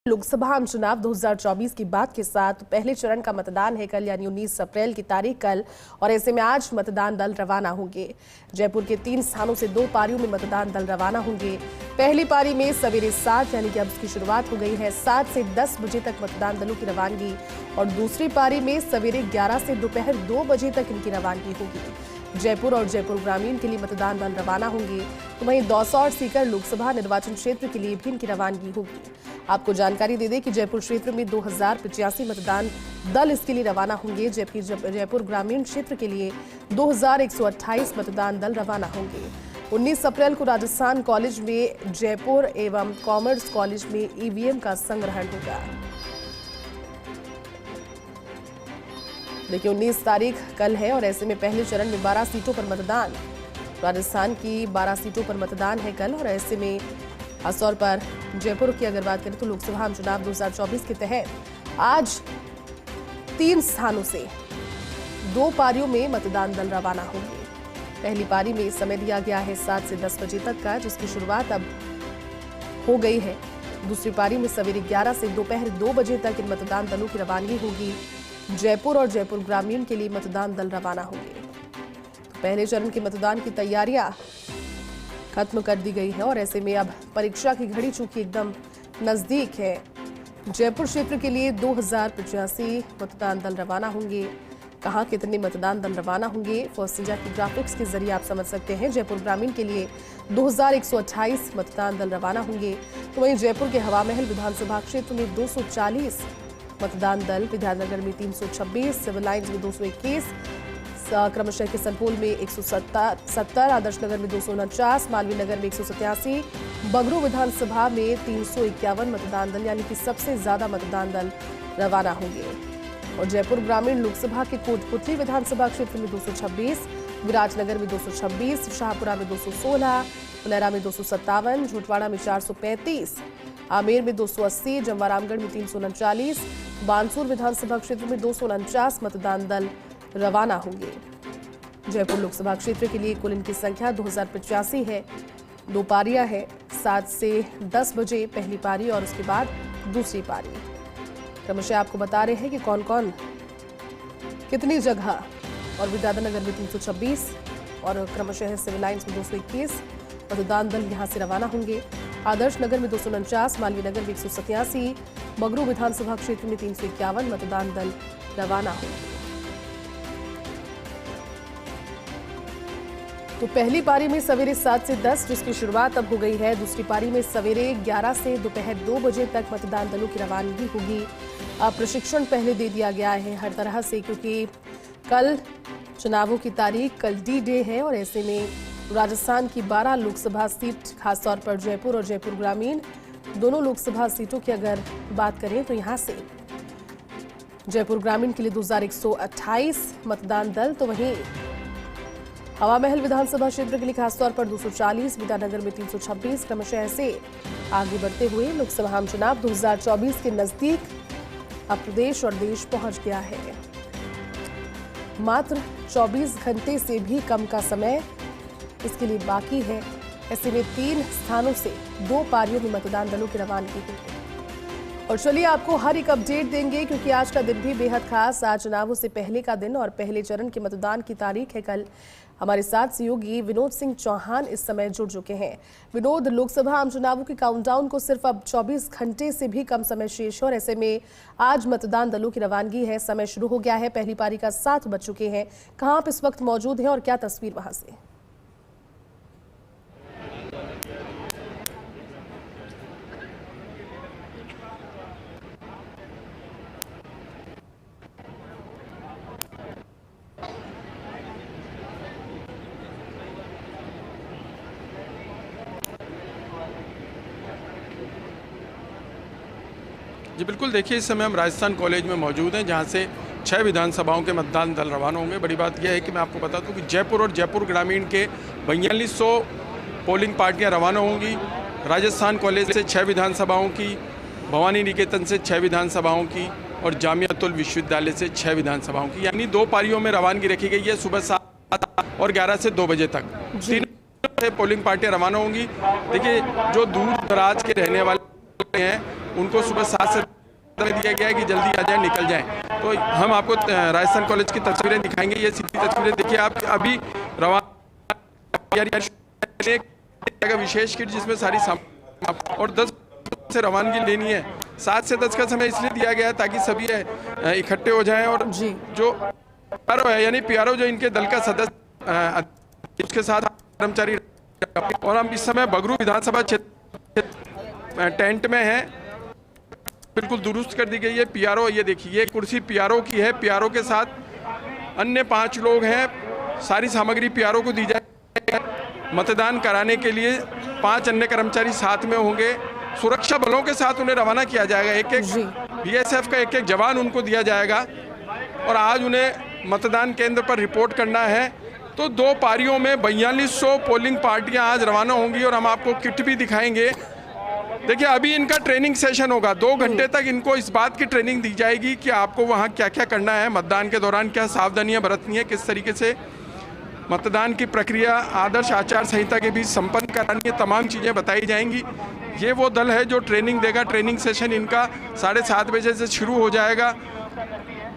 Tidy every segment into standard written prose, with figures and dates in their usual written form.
लोकसभा आम चुनाव 2024 की बात के साथ पहले चरण का मतदान है कल, यानी 19 अप्रैल की तारीख कल, और ऐसे में आज मतदान दल रवाना होंगे। जयपुर के 3 स्थानों से 2 पारियों में मतदान दल रवाना होंगे। पहली पारी में सवेरे 7 यानी कि अब इसकी शुरुआत हो गई है, 7 से 10 बजे तक मतदान दलों की रवानगी, और दूसरी पारी में सवेरे 11 से दोपहर 2 बजे तक इनकी रवानगी होगी। जयपुर और जयपुर ग्रामीण के लिए मतदान दल रवाना होंगे, तो वहीं दौसा और सीकर लोकसभा निर्वाचन क्षेत्र के लिए भी इनकी रवानगी होगी। आपको जानकारी दे दें कि जयपुर क्षेत्र में 2085 मतदान दल इसके लिए रवाना होंगे, जबकि जयपुर ग्रामीण क्षेत्र के लिए 2128 मतदान दल रवाना होंगे। 19 अप्रैल को राजस्थान कॉलेज में जयपुर एवं कॉमर्स कॉलेज में ईवीएम का संग्रहण होगा। देखिए 19 तारीख कल है, और ऐसे में पहले चरण में 12 सीटों पर मतदान, राजस्थान की 12 सीटों पर मतदान है कल, और ऐसे में खासतौर पर जयपुर की अगर बात करें तो लोकसभा आम चुनाव 2024 के तहत आज 3 स्थानों से 2 पारियों में मतदान दल रवाना होंगे। पहली पारी में समय दिया गया है 7 से 10 बजे तक का, जिसकी शुरुआत अब हो गई है। दूसरी पारी में सवेरे 11 से दोपहर 2 बजे तक इन मतदान दलों की रवानगी होगी। जयपुर और जयपुर ग्रामीण के लिए मतदान दल रवाना होंगे। तो पहले चरण के मतदान की तैयारियां खत्म कर दी गई है, और ऐसे में अब परीक्षा की घड़ी चूंकि एकदम नजदीक है। जयपुर क्षेत्र के लिए 2085 मतदान दल रवाना होंगे। कहां कितने मतदान दल रवाना होंगे, फर्स्ट इंडिया की ग्राफिक्स के जरिए आप समझ सकते हैं। जयपुर ग्रामीण के लिए 2128 मतदान दल रवाना होंगे, तो वहीं जयपुर के हवा महल विधानसभा क्षेत्र में 240 मतदान दल, विद्यानगर में 326, सिविल लाइन्स में 221, क्रमशः किशनपुर में 170, आदर्श नगर में 249, मालवीय नगर में 187, बगरू विधानसभा में 351 मतदान दल, यानी कि सबसे ज्यादा मतदान दल रवाना होंगे। और जयपुर ग्रामीण लोकसभा के कोटपुतली विधानसभा क्षेत्र में 226, विराटनगर में 226, शाहपुरा में 216, फुलेरा में 257, झोटवाड़ा में 435, आमेर में 280, जमवारामगढ़ में 339, बानसूर विधानसभा क्षेत्र में 249 मतदान दल रवाना होंगे। जयपुर लोकसभा क्षेत्र के लिए कुल इनकी संख्या 2085 है। 2 पारियां हैं, 7 से 10 बजे पहली पारी और उसके बाद दूसरी पारी। क्रमशः आपको बता रहे हैं कि कौन कौन कितनी जगह, और विद्यानगर में 326 और क्रमशः सिविल लाइन्स में 221 मतदान दल यहां से रवाना होंगे। आदर्श नगर में 249, मालवीय नगर में 187, बगरू विधानसभा क्षेत्र में 351 मतदान दल रवाना होंगे। तो पहली पारी में सवेरे 7 से 10, जिसकी शुरुआत अब हो गई है। दूसरी पारी में सवेरे 11 से दोपहर 2 बजे तक मतदान दलों की रवानगी होगी। प्रशिक्षण पहले दे दिया गया है हर तरह से, क्योंकि कल चुनावों की तारीख, कल डी डे है, और ऐसे में राजस्थान की 12 लोकसभा सीट, खासतौर पर जयपुर और जयपुर ग्रामीण दोनों लोकसभा सीटों की अगर बात करें तो यहाँ से जयपुर ग्रामीण के लिए 2128 मतदान दल, तो वहीं हवा महल विधानसभा क्षेत्र के लिए खासतौर पर 240, विद्यानगर में 326, क्रमशः ऐसे आगे बढ़ते हुए लोकसभा आम चुनाव 2024 के नजदीक अब प्रदेश और देश पहुंच गया है। मात्र 24 घंटे से भी कम का समय इसके लिए बाकी है। ऐसे में 3 स्थानों से 2 पारियों में मतदान दलों की रवानगी होगी। और चलिए आपको हर एक अपडेट देंगे, क्योंकि आज का दिन भी बेहद खास, आज चुनावों से पहले का दिन और पहले चरण के मतदान की तारीख है कल। हमारे साथ सहयोगी विनोद सिंह चौहान इस समय जुड़ चुके हैं। विनोद, लोकसभा आम चुनावों के काउंटडाउन को सिर्फ अब 24 घंटे से भी कम समय शेष है, और ऐसे में आज मतदान दलों की रवानगी है, समय शुरू हो गया है। पहली पारी का 7 बज चुके हैं। कहाँ आप इस वक्त मौजूद हैं और क्या तस्वीर वहां से? जी बिल्कुल, देखिए इस समय हम राजस्थान कॉलेज में मौजूद हैं, जहां से 6 विधानसभाओं के मतदान दल रवाना होंगे। बड़ी बात यह है कि मैं आपको बता दूं कि जयपुर और जयपुर ग्रामीण के 4200 पोलिंग पार्टियां रवाना होंगी। राजस्थान कॉलेज से 6 विधानसभाओं की, भवानी निकेतन से 6 विधानसभाओं की, और जामियातुल विश्वविद्यालय से 6 विधानसभाओं की, यानी 2 पारियों में रवानगी रखी गई है। सुबह 7 और 11 से 2 बजे तक 3 पोलिंग पार्टियां रवाना होंगी। देखिए जो दूर दराज के रहने वाले हैं उनको सुबह 7 से दिया गया है कि जल्दी आ जाए, निकल जाएं। तो हम आपको राजस्थान कॉलेज की तस्वीरें दिखाएंगे। ये सीधी तस्वीरें देखिए आप। अभी रवाना विशेष किट जिसमें सारी और 10 से रवानगी लेनी है। 7 से 10 का समय इसलिए दिया गया है ताकि सभी इकट्ठे हो जाएं और जो पीआरओ है यानी पीआरओ जो इनके दल का सदस्य उसके साथ कर्मचारी। और हम इस समय बगरू विधानसभा क्षेत्र टेंट में हैं। बिल्कुल दुरुस्त कर दी गई है। पीआरओ ये देखिए, ये कुर्सी पीआरओ की है। पीआरओ के साथ अन्य 5 लोग हैं। सारी सामग्री पीआरओ को दी जाएगी। मतदान कराने के लिए 5 अन्य कर्मचारी साथ में होंगे। सुरक्षा बलों के साथ उन्हें रवाना किया जाएगा। एक बीएसएफ का एक जवान उनको दिया जाएगा और आज उन्हें मतदान केंद्र पर रिपोर्ट करना है। तो 2 पारियों में 4200 पोलिंग पार्टियां आज रवाना होंगी और हम आपको किट भी दिखाएंगे। देखिए अभी इनका ट्रेनिंग सेशन होगा। 2 घंटे तक इनको इस बात की ट्रेनिंग दी जाएगी कि आपको वहाँ क्या क्या करना है, मतदान के दौरान क्या सावधानियां बरतनी है, किस तरीके से मतदान की प्रक्रिया आदर्श आचार संहिता के बीच संपन्न करानी है, तमाम चीज़ें बताई जाएंगी। ये वो दल है जो ट्रेनिंग देगा। ट्रेनिंग सेशन इनका 7:30 बजे से शुरू हो जाएगा।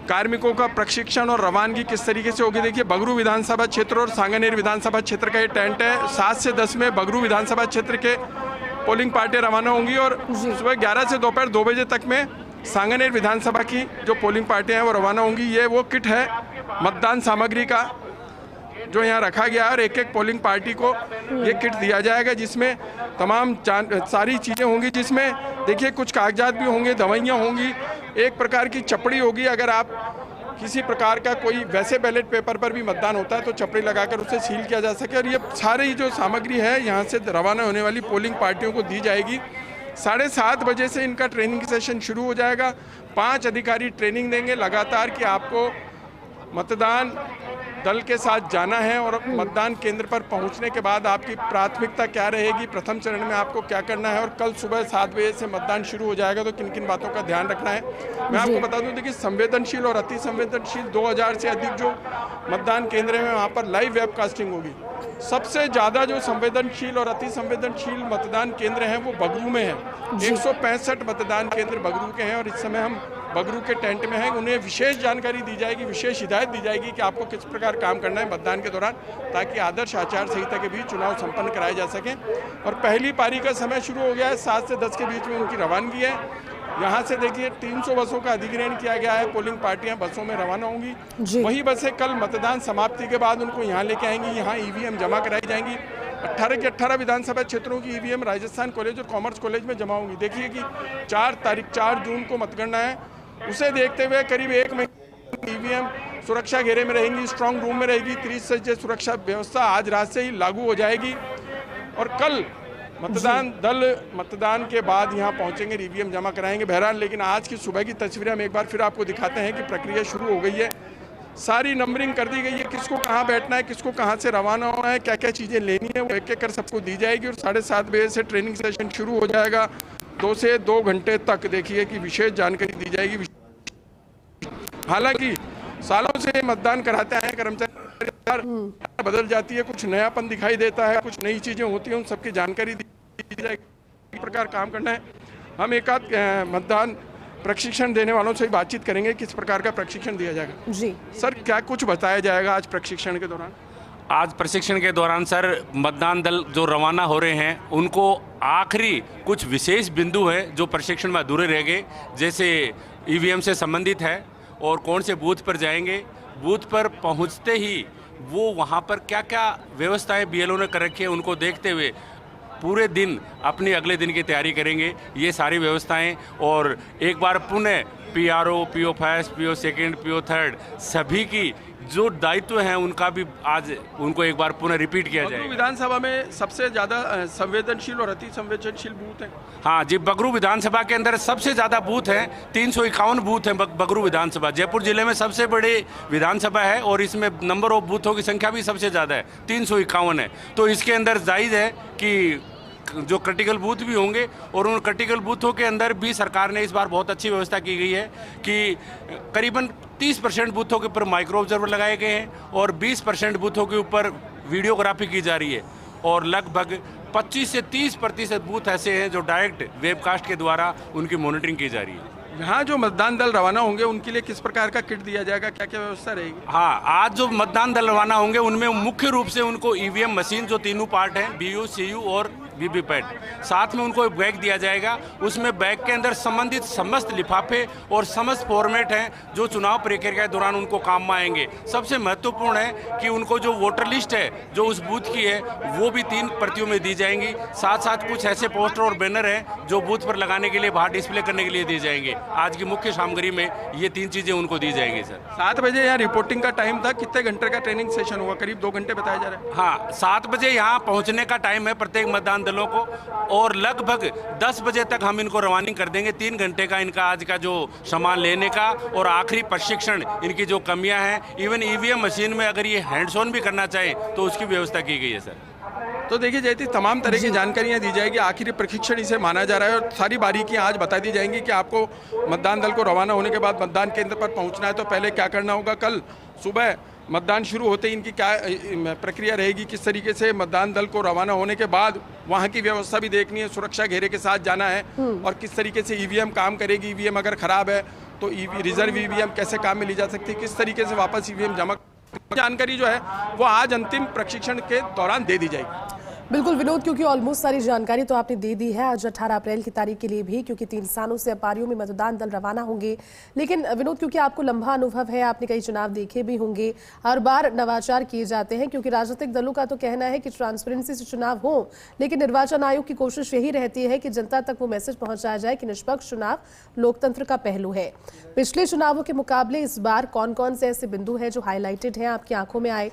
कार्मिकों का प्रशिक्षण और रवानगी किस तरीके से होगी। देखिए बगरू विधानसभा क्षेत्र और सांगानेर विधानसभा क्षेत्र का ये टेंट है। 7 से 10 में बगरू विधानसभा क्षेत्र के पोलिंग पार्टियां रवाना होंगी और सुबह 11 से दोपहर 2 बजे तक में सांगानेर विधानसभा की जो पोलिंग पार्टियां हैं वो रवाना होंगी। ये वो किट है मतदान सामग्री का जो यहाँ रखा गया है और एक पोलिंग पार्टी को ये किट दिया जाएगा जिसमें तमाम सारी चीज़ें होंगी। जिसमें देखिए कुछ कागजात भी होंगे, दवाइयाँ होंगी, एक प्रकार की चपड़ी होगी। अगर आप किसी प्रकार का कोई वैसे बैलेट पेपर पर भी मतदान होता है तो चपड़ी लगाकर उसे सील किया जा सके। और ये सारी जो सामग्री है यहाँ से रवाना होने वाली पोलिंग पार्टियों को दी जाएगी। 7:30 बजे से इनका ट्रेनिंग सेशन शुरू हो जाएगा। 5 अधिकारी ट्रेनिंग देंगे लगातार कि आपको मतदान दल के साथ जाना है और मतदान केंद्र पर पहुंचने के बाद आपकी प्राथमिकता क्या रहेगी, प्रथम चरण में आपको क्या करना है और कल सुबह 7 बजे से मतदान शुरू हो जाएगा तो किन किन बातों का ध्यान रखना है। मैं आपको बता दूं कि संवेदनशील और अति संवेदनशील 2000 से अधिक जो मतदान केंद्र हैं वहाँ पर लाइव वेबकास्टिंग होगी। सबसे ज़्यादा जो संवेदनशील और अति संवेदनशील मतदान केंद्र हैं वो बगरू में है। 165 मतदान केंद्र बगरू के हैं और इस समय हम बगरू के टेंट में हैं। उन्हें विशेष जानकारी दी जाएगी, विशेष हिदायत दी जाएगी कि आपको किस प्रकार काम करना है मतदान के दौरान ताकि आदर्श आचार संहिता के बीच चुनाव संपन्न कराए जा सकें। और पहली पारी का समय शुरू हो गया है। 7 से 10 के बीच में उनकी रवानगी है। यहाँ से देखिए 300 बसों का अधिग्रहण किया गया है। पोलिंग पार्टियां बसों में रवाना होंगी। वही बसें कल मतदान समाप्ति के बाद उनको यहाँ लेके आएंगी। यहाँ ईवीएम जमा कराई जाएंगी। 18 के 18 विधानसभा क्षेत्रों की ईवीएम राजस्थान कॉलेज और कॉमर्स कॉलेज में जमा होंगी। देखिए कि 4 जून को मतगणना है। उसे देखते हुए करीब 1 महीने ईवीएम सुरक्षा घेरे में रहेंगी, स्ट्रांग रूम में रहेगी। 30 सज्ज सुरक्षा व्यवस्था आज रात से ही लागू हो जाएगी और कल मतदान दल मतदान के बाद यहाँ पहुँचेंगे, ईवीएम जमा कराएंगे। बहरहाल लेकिन आज की सुबह की तस्वीरें हम एक बार फिर आपको दिखाते हैं कि प्रक्रिया शुरू हो गई है। सारी नंबरिंग कर दी गई है, किसको कहाँ बैठना है, किसको कहाँ से रवाना होना है, क्या क्या चीज़ें लेनी है वो एक एक कर सबको दी जाएगी। और 7:30 बजे से ट्रेनिंग सेशन शुरू हो जाएगा। 2 से 2 घंटे तक देखिए कि विशेष जानकारी दी जाएगी। हालांकि सालों से मतदान कराते हैं कर्मचारी, बदल जाती है, कुछ नयापन दिखाई देता है, कुछ नई चीज़ें होती हैं, उन सबकी जानकारी दी जाएगी। किस प्रकार काम करना है हम एक आध मतदान प्रशिक्षण देने वालों से बातचीत करेंगे, किस प्रकार का प्रशिक्षण दिया जाएगा। जी सर, क्या कुछ बताया जाएगा आज प्रशिक्षण के दौरान? आज प्रशिक्षण के दौरान सर मतदान दल जो रवाना हो रहे हैं उनको आखिरी कुछ विशेष बिंदु हैं जो प्रशिक्षण में अधूरे रह गए, जैसे ईवीएम से संबंधित है और कौन से बूथ पर जाएंगे, बूथ पर पहुंचते ही वो वहां पर क्या क्या व्यवस्थाएं बीएलओ ने कर रखी है उनको देखते हुए पूरे दिन अपनी अगले दिन की तैयारी करेंगे। ये सारी व्यवस्थाएं और एक बार पुनः PRO, PO first, PO second, PO third सभी की जो दायित्व हैं उनका भी आज उनको एक बार पुनः रिपीट किया जाएगा। विधानसभा में सबसे ज़्यादा संवेदनशील और अति संवेदनशील बूथ है। हाँ जी, बगरू विधानसभा के अंदर सबसे ज़्यादा बूथ हैं, 351 बूथ हैं बगरू विधानसभा। जयपुर जिले में सबसे बड़ी विधानसभा है और इसमें नंबर ऑफ बूथों की संख्या भी सबसे ज़्यादा है, 351 है। तो इसके अंदर जायज़ है कि जो क्रिटिकल बूथ भी होंगे और उन क्रिटिकल बूथों के अंदर भी सरकार ने इस बार बहुत अच्छी व्यवस्था की गई है कि करीबन 30% बूथों के ऊपर माइक्रो ऑब्जर्वर लगाए गए हैं और 20% बूथों के ऊपर वीडियोग्राफी की जा रही है और लगभग 25 से 30% बूथ ऐसे हैं जो डायरेक्ट वेबकास्ट के द्वारा उनकी मॉनिटरिंग की जा रही है। यहाँ जो मतदान दल रवाना होंगे उनके लिए किस प्रकार का किट दिया जाएगा, क्या क्या व्यवस्था रहेगी? हाँ, आज जो मतदान दल रवाना होंगे उनमें मुख्य रूप से उनको ईवीएम मशीन जो तीनों पार्ट हैं, बीयू, सीयू और वीवीपैट, साथ में उनको एक बैग दिया जाएगा। उसमें बैग के अंदर संबंधित समस्त लिफाफे और समस्त फॉर्मेट हैं जो चुनाव प्रक्रिया के दौरान उनको काम में आएंगे। सबसे महत्वपूर्ण है कि उनको जो वोटर लिस्ट है जो उस बूथ की है वो भी 3 प्रतियों में दी जाएंगी। साथ साथ कुछ ऐसे पोस्टर और बैनर हैं जो बूथ पर लगाने के लिए, बाहर डिस्प्ले करने के लिए दिए जाएंगे। आज की मुख्य सामग्री में ये 3 चीज़ें उनको दी जाएंगी। सर 7 बजे यहाँ रिपोर्टिंग का टाइम था, कितने घंटे का ट्रेनिंग सेशन हुआ? करीब 2 घंटे बताया जा रहा है। हाँ, 7 बजे यहाँ पहुँचने का टाइम है प्रत्येक मतदान दलों को, और लगभग 10 बजे तक हम इनको रवानिंग कर देंगे। 3 घंटे का इनका आज का जो सामान लेने का और आखिरी प्रशिक्षण, इनकी जो कमियां हैं, इवन ईवीएम मशीन में अगर ये हैंड्स ऑन भी करना चाहे तो उसकी व्यवस्था की गई है। सर तो देखिए जयती, तमाम तरह की जानकारियां दी जाएगी। आखिरी प्रशिक्षण इसे माना जा रहा है और सारी बारीकियां आज बता दी जाएंगी कि आपको मतदान दल को रवाना होने के बाद मतदान केंद्र पर पहुंचना है तो पहले क्या करना होगा। कल सुबह मतदान शुरू होते ही इनकी क्या प्रक्रिया रहेगी, किस तरीके से मतदान दल को रवाना होने के बाद वहाँ की व्यवस्था भी देखनी है, सुरक्षा घेरे के साथ जाना है और किस तरीके से ईवीएम काम करेगी। ईवीएम अगर खराब है तो रिजर्व ईवीएम कैसे काम में ली जा सकती है, किस तरीके से वापस ईवीएम जमा, जानकारी जो है वो आज अंतिम प्रशिक्षण के दौरान दे दी जाएगी। बिल्कुल विनोद, क्योंकि ऑलमोस्ट सारी जानकारी तो आपने दे दी है आज 18 अप्रैल की तारीख के लिए भी, क्योंकि 3 स्थानों से पारियों में मतदान दल रवाना होंगे। लेकिन विनोद, क्योंकि आपको लंबा अनुभव है, आपने कई चुनाव देखे भी होंगे, हर बार नवाचार किए जाते हैं, क्योंकि राजनीतिक दलों का तो कहना है कि ट्रांसपेरेंसी से चुनाव हो, लेकिन निर्वाचन आयोग की कोशिश यही रहती है कि जनता तक वो मैसेज पहुंचाया जाए कि निष्पक्ष चुनाव लोकतंत्र का पहलू है। पिछले चुनावों के मुकाबले इस बार कौन कौन से ऐसे बिंदु हैं जो हाईलाइटेड हैं, आपकी आंखों में आए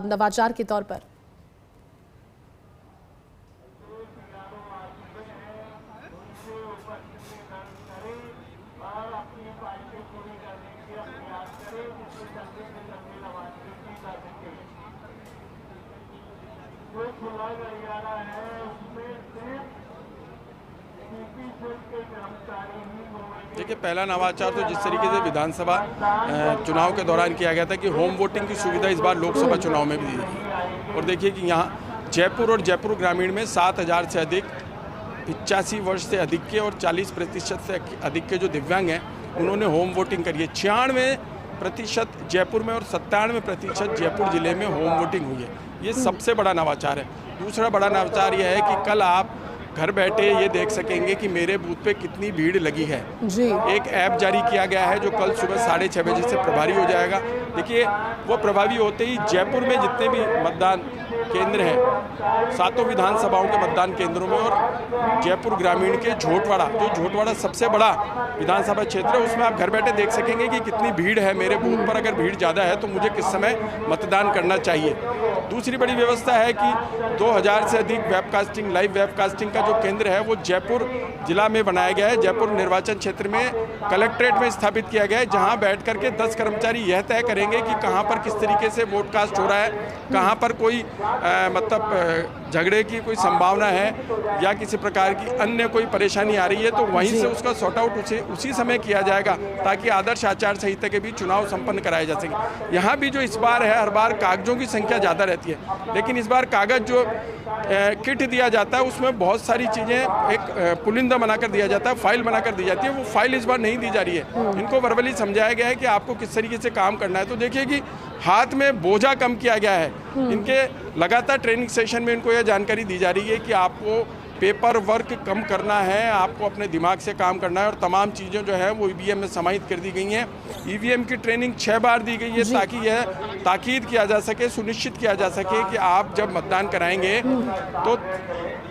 नवाचार के तौर पर? देखिए, पहला नवाचार तो जिस तरीके से विधानसभा चुनाव के दौरान किया गया था कि होम वोटिंग की सुविधा इस बार लोकसभा चुनाव में भी दी गई। और देखिए कि यहाँ जयपुर और जयपुर ग्रामीण में 7,000 से अधिक 85 वर्ष से अधिक के और 40% से अधिक के जो दिव्यांग हैं उन्होंने होम वोटिंग करी है। 96% जयपुर में और 97% जयपुर जिले में होम वोटिंग हुई है। ये सबसे बड़ा नवाचार है। दूसरा बड़ा नवाचार यह है कि कल आप घर बैठे ये देख सकेंगे कि मेरे बूथ पे कितनी भीड़ लगी है जी। एक ऐप जारी किया गया है जो कल सुबह 6:30 बजे से प्रभावी हो जाएगा। देखिए, वो प्रभावी होते ही जयपुर में जितने भी मतदान केंद्र हैं, 7 विधानसभाओं के मतदान केंद्रों में और जयपुर ग्रामीण के झोटवाड़ा, जो झोटवाड़ा सबसे बड़ा विधानसभा क्षेत्र है, उसमें आप घर बैठे देख सकेंगे कि कितनी भीड़ है मेरे बूथ पर। अगर भीड़ ज़्यादा है तो मुझे किस समय मतदान करना चाहिए। दूसरी बड़ी व्यवस्था है कि 2000 से अधिक वेबकास्टिंग, लाइव वेबकास्टिंग का जो केंद्र है वो जयपुर जिला में बनाया गया है। जयपुर निर्वाचन क्षेत्र में कलेक्ट्रेट में स्थापित किया गया है, जहां बैठ करके 10 कर्मचारी यह तय करेंगे कि कहां पर किस तरीके से वोटकास्ट हो रहा है, कहां पर कोई मतलब झगड़े की कोई संभावना है या किसी प्रकार की अन्य कोई परेशानी आ रही है, तो वहीं से उसका सॉर्ट आउट उसी समय किया जाएगा ताकि आदर्श आचार संहिता के भी चुनाव संपन्न कराए जा सके। यहाँ भी जो इस बार है, हर बार कागजों की संख्या ज़्यादा रहती है, लेकिन इस बार कागज जो किट दिया जाता है उसमें बहुत सारी चीज़ें एक पुलिंदा बनाकर दिया जाता है, फाइल बनाकर दी जाती है। वो फाइल इस बार नहीं दी जा रही है। इनको वर्बली समझाया गया है कि आपको किस तरीके से काम करना है। तो देखिए कि हाथ में बोझा कम किया गया है। इनके लगातार ट्रेनिंग सेशन में इनको यह जानकारी दी जा रही है कि आपको पेपर वर्क कम करना है, आपको अपने दिमाग से काम करना है और तमाम चीज़ें जो है वो ईवीएम में समाहित कर दी गई हैं। ईवीएम की ट्रेनिंग 6 बार दी गई है ताकि यह ताकीद किया जा सके, सुनिश्चित किया जा सके कि आप जब मतदान कराएंगे तो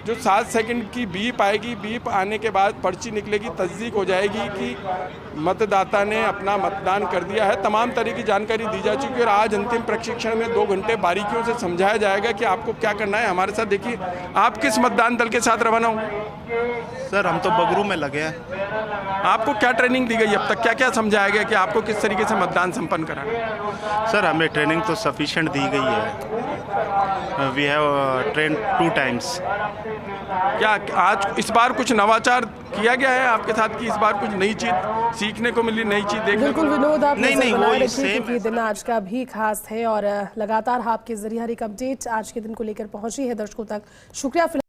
जो 7 सेकंड की बीप आएगी, बीप आने के बाद पर्ची निकलेगी, तस्दीक हो जाएगी कि मतदाता ने अपना मतदान कर दिया है। तमाम तरह की जानकारी दी जा चुकी है और आज अंतिम प्रशिक्षण में 2 घंटे बारीकियों से समझाया जाएगा कि आपको क्या करना है। हमारे साथ देखिए, आप किस मतदान दल के साथ रवाना होंगे? सर हम तो बगरू में लगे हैं। आपको क्या ट्रेनिंग दी गई अब तक, क्या क्या समझाया गया कि आपको किस तरीके से मतदान संपन्न कराना है? सर हमें ट्रेनिंग तो सफिशिएंट दी गई है। वी हैव ट्रेन 2 टाइम्स क्या आज इस बार कुछ नवाचार किया गया है आपके साथ कि इस बार कुछ नई चीज सीखने को मिली, नई चीज देखने बिल्कुल विनोद, आप नहीं, नजर नहीं, बनाए वही रखिए same क्योंकि दिन आज का भी खास है और लगातार आपके जरिए हर एक अपडेट आज के दिन को लेकर पहुंची है दर्शकों तक। शुक्रिया।